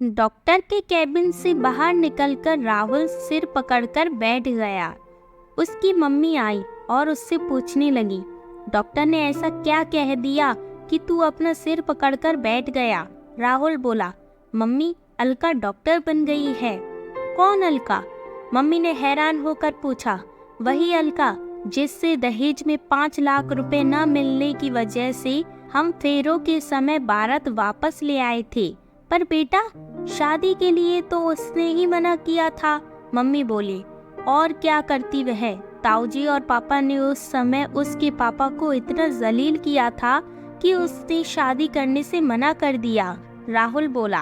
Doctor के cabin से बाहर निकलकर राहुल सिर पकड़कर बैठ गया। उसकी मम्मी आई और उससे पूछने लगी, डॉक्टर ने ऐसा क्या कह दिया कि तू अपना सिर पकड़कर बैठ गया? राहुल बोला, मम्मी, अलका डॉक्टर बन गई है। कौन अलका? मम्मी ने हैरान होकर पूछा। वही अलका जिससे दहेज में 5 लाख रुपए न मिलने की वजह से हम फेरों के समय बारात वापस ले आए थे। पर बेटा, शादी के लिए तो उसने ही मना किया था, मम्मी बोली। और क्या करती वह? ताऊजी और पापा ने उस समय उसके पापा को इतना जलील किया था कि उसने शादी करने से मना कर दिया, राहुल बोला।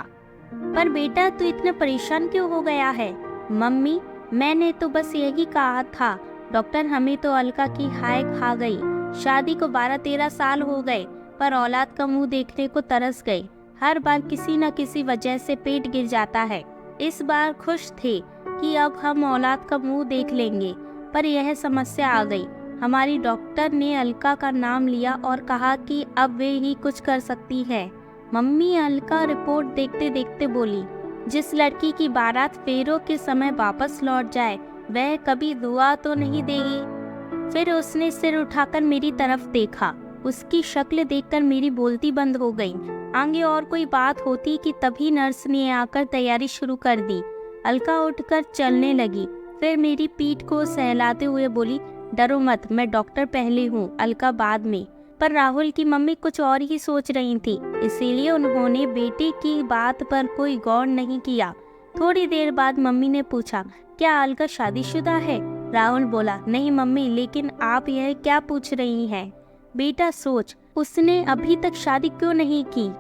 पर बेटा, तू इतना परेशान क्यों हो गया है? मम्मी, मैंने तो बस यही कहा था। डॉक्टर, हमें तो अलका की हाय खा गई। शादी को 12-13 साल हो गए, पर औलाद का मुंह देखने को तरस गए। हर बार किसी न किसी वजह से पेट गिर जाता है। इस बार खुश थे कि अब हम औलाद का मुंह देख लेंगे, पर यह समस्या आ गई। हमारी डॉक्टर ने अलका का नाम लिया और कहा कि अब वे ही कुछ कर सकती है। मम्मी, अलका रिपोर्ट देखते देखते बोली, जिस लड़की की बारात फेरों के समय वापस लौट जाए, वह कभी दुआ तो नहीं देगी। फिर उसने सिर उठाकर मेरी तरफ देखा। उसकी शक्ल देखकर मेरी बोलती बंद हो गई। आगे और कोई बात होती कि तभी नर्स ने आकर तैयारी शुरू कर दी। अलका उठकर चलने लगी, फिर मेरी पीठ को सहलाते हुए बोली, डरो मत, मैं डॉक्टर पहले हूँ, अलका बाद में। पर राहुल की मम्मी कुछ और ही सोच रही थी, इसीलिए उन्होंने बेटे की बात पर कोई गौर नहीं किया। थोड़ी देर बाद मम्मी ने पूछा, क्या अलका शादीशुदा है? राहुल बोला, नहीं मम्मी, लेकिन आप यह क्या पूछ रही हैं? बेटा सोच, उसने अभी तक शादी क्यों नहीं की?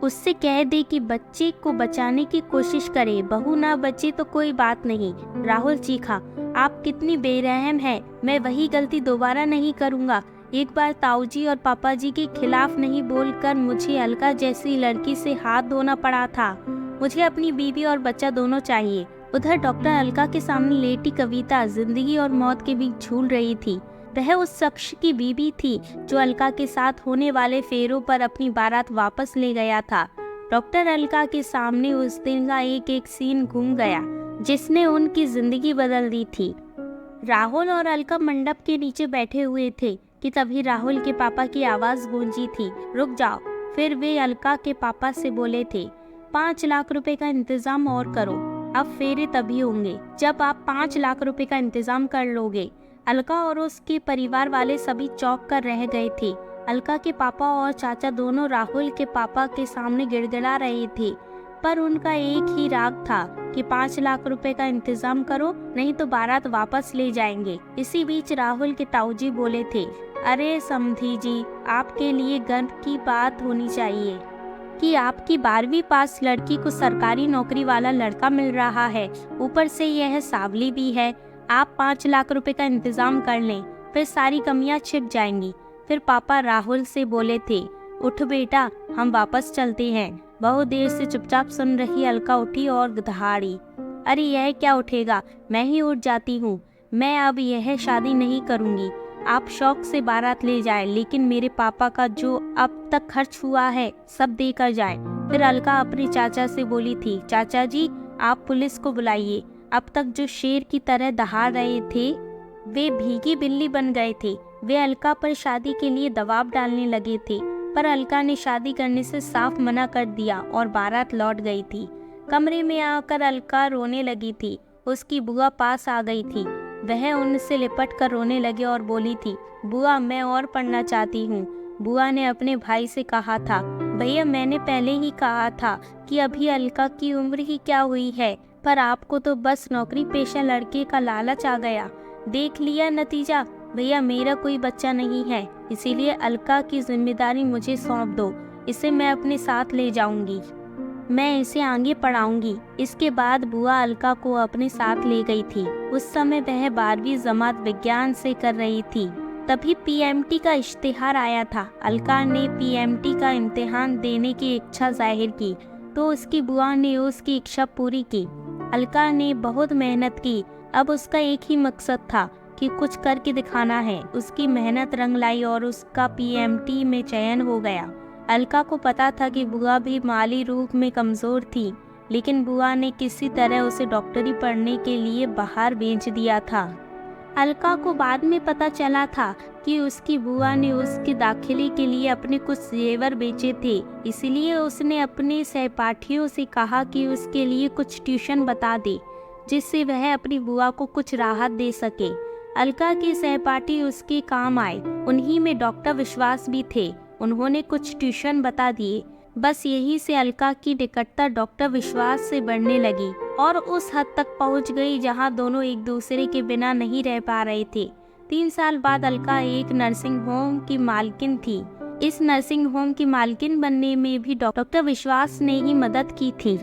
उससे कह दे कि बच्चे को बचाने की कोशिश करे, बहू ना बचे तो कोई बात नहीं। राहुल चीखा, आप कितनी बेरहम हैं। मैं वही गलती दोबारा नहीं करूँगा। एक बार ताऊजी और पापा जी के खिलाफ नहीं बोलकर मुझे अलका जैसी लड़की से हाथ धोना पड़ा था। मुझे अपनी बीवी और बच्चा दोनों चाहिए। उधर डॉक्टर अलका के सामने लेटी कविता जिंदगी और मौत के बीच झूल रही थी। वह उस शख्स की बीवी थी जो अलका के साथ होने वाले फेरों पर अपनी बारात वापस ले गया था। डॉक्टर अलका के सामने उस दिन का एक एक सीन घूम गया जिसने उनकी जिंदगी बदल दी थी। राहुल और अलका मंडप के नीचे बैठे हुए थे कि तभी राहुल के पापा की आवाज गूंजी थी, रुक जाओ। फिर वे अलका के पापा से बोले थे, 5 लाख रुपए का इंतजाम और करो। अब फेरे तभी होंगे जब आप 5 लाख रुपए का इंतजाम कर लोगे। अलका और उसके परिवार वाले सभी चौंक कर रह गए थे। अलका के पापा और चाचा दोनों राहुल के पापा के सामने गिड़गिड़ा रहे थे, पर उनका एक ही राग था कि 5 लाख रुपए का इंतजाम करो, नहीं तो बारात वापस ले जाएंगे। इसी बीच राहुल के ताऊजी बोले थे, अरे समधी जी, आपके लिए गर्व की बात होनी चाहिए कि आपकी 12वीं पास लड़की को सरकारी नौकरी वाला लड़का मिल रहा है, ऊपर से यह सावली भी है। आप 5 लाख रुपए का इंतजाम कर लें, फिर सारी कमियां छिप जाएंगी। फिर पापा राहुल से बोले थे, उठ बेटा, हम वापस चलते हैं। बहुत देर से चुपचाप सुन रही अलका उठी और दहाड़ी, अरे यह क्या उठेगा, मैं ही उठ जाती हूँ। मैं अब यह शादी नहीं करूँगी। आप शौक से बारात ले जाए, लेकिन मेरे पापा का जो अब तक खर्च हुआ है सब देकर जाए। फिर अलका अपने चाचा से बोली थी, चाचा जी, आप पुलिस को बुलाइए। अब तक जो शेर की तरह दहाड़ रहे थे वे भीगी बिल्ली बन गए थे। वे अलका पर शादी के लिए दबाव डालने लगे थे, पर अलका ने शादी करने से साफ मना कर दिया और बारात लौट गई थी। कमरे में आकर अलका रोने लगी थी। उसकी बुआ पास आ गई थी। वह उनसे लिपट कर रोने लगी और बोली थी, बुआ, मैं और पढ़ना चाहती हूँ। बुआ ने अपने भाई से कहा था, भैया, मैंने पहले ही कहा था कि अभी अलका की उम्र ही क्या हुई है, पर आपको तो बस नौकरी पेशा लड़के का लालच आ गया। देख लिया नतीजा। भैया, मेरा कोई बच्चा नहीं है, इसीलिए अलका की जिम्मेदारी मुझे सौंप दो। इसे मैं अपने साथ ले जाऊंगी, मैं इसे आगे पढ़ाऊंगी। इसके बाद बुआ अलका को अपने साथ ले गई थी। उस समय वह 12वीं जमात विज्ञान से कर रही थी। तभी पीएमटी का इश्तिहार आया था। अलका ने पीएमटी का इम्तिहान देने की इच्छा जाहिर की, तो उसकी बुआ ने उसकी इच्छा पूरी की। अलका ने बहुत मेहनत की। अब उसका एक ही मकसद था कि कुछ करके दिखाना है। उसकी मेहनत रंग लाई और उसका पीएमटी में चयन हो गया। अलका को पता था कि बुआ भी माली रूप में कमजोर थी। लेकिन बुआ ने किसी तरह उसे डॉक्टरी पढ़ने के लिए बाहर भेज दिया था। अलका को बाद में पता चला था कि उसकी बुआ ने उसके दाखिले के लिए अपने कुछ जेवर बेचे थे, इसलिए उसने अपने सहपाठियों से कहा कि उसके लिए कुछ ट्यूशन बता दे, जिससे वह अपनी बुआ को कुछ राहत दे सके। अलका के सहपाठी उसके काम आए, उन्हीं में डॉक्टर विश्वास भी थे। उन्होंने कुछ ट्यूशन बता दिए। बस यही से अलका की निकटता डॉक्टर विश्वास से बढ़ने लगी और उस हद तक पहुंच गई जहां दोनों एक दूसरे के बिना नहीं रह पा रहे थे। 3 साल बाद अलका एक नर्सिंग होम की मालकिन थी। इस नर्सिंग होम की मालकिन बनने में भी डॉक्टर विश्वास ने ही मदद की थी।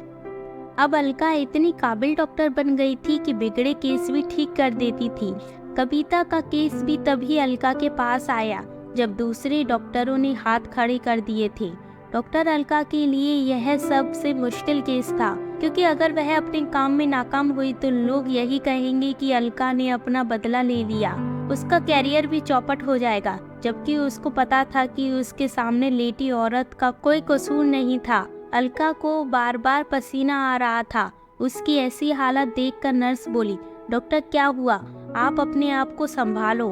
अब अलका इतनी काबिल डॉक्टर बन गई थी कि बिगड़े केस भी ठीक कर देती थी। कविता का केस भी तभी अलका के पास आया जब दूसरे डॉक्टरों ने हाथ खड़े कर दिए थे। डॉक्टर अलका के लिए यह सबसे मुश्किल केस था, क्योंकि अगर वह अपने काम में नाकाम हुई तो लोग यही कहेंगे कि अलका ने अपना बदला ले लिया। उसका कैरियर भी चौपट हो जाएगा, जबकि उसको पता था कि उसके सामने लेटी औरत का कोई कसूर नहीं था। अलका को बार बार पसीना आ रहा था। उसकी ऐसी हालत देखकर नर्स बोली, डॉक्टर क्या हुआ? आप अपने आप को संभालो।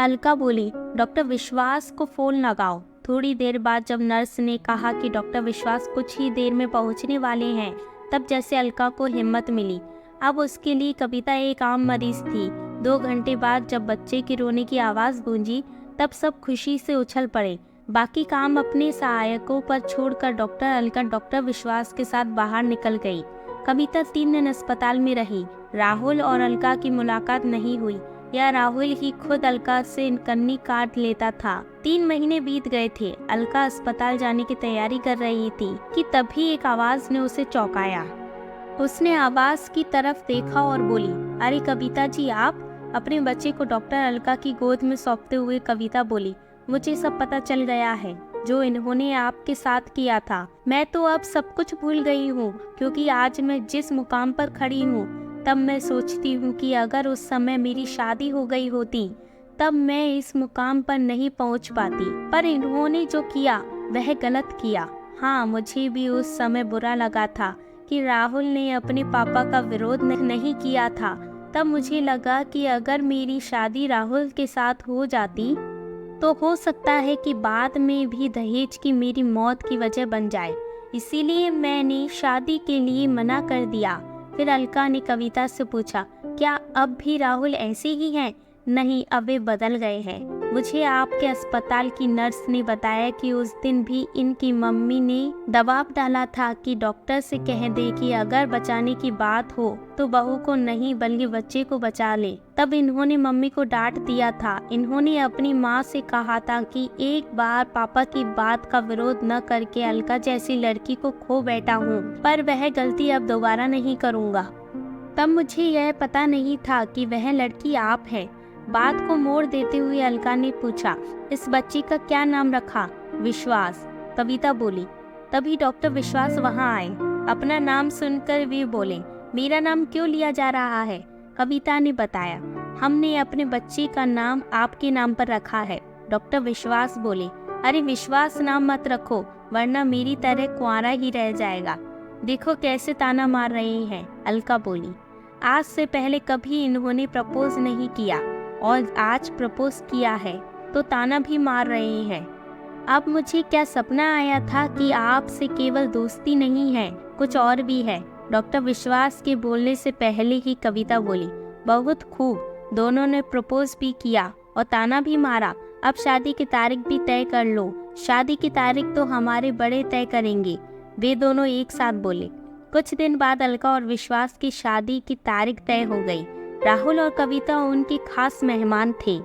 अलका बोली, डॉक्टर विश्वास को फोन लगाओ। थोड़ी देर बाद जब नर्स ने कहा कि डॉक्टर विश्वास कुछ ही देर में पहुंचने वाले हैं, तब जैसे अलका को हिम्मत मिली। अब उसके लिए कविता एक आम मरीज थी। 2 घंटे बाद जब बच्चे के रोने की आवाज़ गूंजी, तब सब खुशी से उछल पड़े। बाकी काम अपने सहायकों पर छोड़कर डॉक्टर अलका डॉक्टर विश्वास के साथ बाहर निकल गई। कविता 3 दिन अस्पताल में रही। राहुल और अलका की मुलाकात नहीं हुई, या राहुल ही खुद अलका से कन्नी काट लेता था। 3 महीने बीत गए थे। अलका अस्पताल जाने की तैयारी कर रही थी कि तभी एक आवाज ने उसे चौंकाया। उसने आवाज की तरफ देखा और बोली, अरे कविता जी आप? अपने बच्चे को डॉक्टर अलका की गोद में सौंपते हुए कविता बोली, मुझे सब पता चल गया है जो इन्होंने आपके साथ किया था। मैं तो अब सब कुछ भूल गई हूँ, क्योंकि आज मैं जिस मुकाम पर खड़ी हूँ, तब मैं सोचती हूँ कि अगर उस समय मेरी शादी हो गई होती तब मैं इस मुकाम पर नहीं पहुँच पाती। पर इन्होंने जो किया वह गलत किया। हाँ, मुझे भी उस समय बुरा लगा था कि राहुल ने अपने पापा का विरोध नहीं किया था। तब मुझे लगा कि अगर मेरी शादी राहुल के साथ हो जाती तो हो सकता है कि बाद में भी दहेज की मेरी मौत की वजह बन जाए, इसीलिए मैंने शादी के लिए मना कर दिया। फिर अलका ने कविता से पूछा, क्या अब भी राहुल ऐसे ही हैं? नहीं, अब वे बदल गए हैं। मुझे आपके अस्पताल की नर्स ने बताया कि उस दिन भी इनकी मम्मी ने दबाव डाला था कि डॉक्टर से कह दे कि अगर बचाने की बात हो तो बहू को नहीं बल्कि बच्चे को बचा ले। तब इन्होंने मम्मी को डांट दिया था। इन्होंने अपनी माँ से कहा था कि एक बार पापा की बात का विरोध न करके अलका जैसी लड़की को खो बैठा हूँ, पर वह गलती अब दोबारा नहीं करूँगा। तब मुझे यह पता नहीं था कि वह लड़की आप है। बात को मोड़ देते हुए अलका ने पूछा, इस बच्ची का क्या नाम रखा? विश्वास, कविता बोली। तभी डॉक्टर विश्वास वहां आए। अपना नाम सुनकर वे बोले, मेरा नाम क्यों लिया जा रहा है? कविता ने बताया, हमने अपने बच्चे का नाम आपके नाम पर रखा है। डॉक्टर विश्वास बोले, अरे विश्वास नाम मत रखो, वरना मेरी तरह कुंवारा ही रह जाएगा। देखो कैसे ताना मार रहे हैं। अलका बोली, आज से पहले कभी इन्होंने प्रपोज नहीं किया और आज प्रपोज किया है तो ताना भी मार रहे हैं। अब मुझे क्या सपना आया था कि आपसे केवल दोस्ती नहीं है, कुछ और भी है। डॉक्टर विश्वास के बोलने से पहले ही कविता बोली, बहुत खूब, दोनों ने प्रपोज भी किया और ताना भी मारा। अब शादी की तारीख भी तय कर लो। शादी की तारीख तो हमारे बड़े तय करेंगे, वे दोनों एक साथ बोले। कुछ दिन बाद अलका और विश्वास की शादी की तारीख तय हो गई। राहुल और कविता उनके खास मेहमान थे।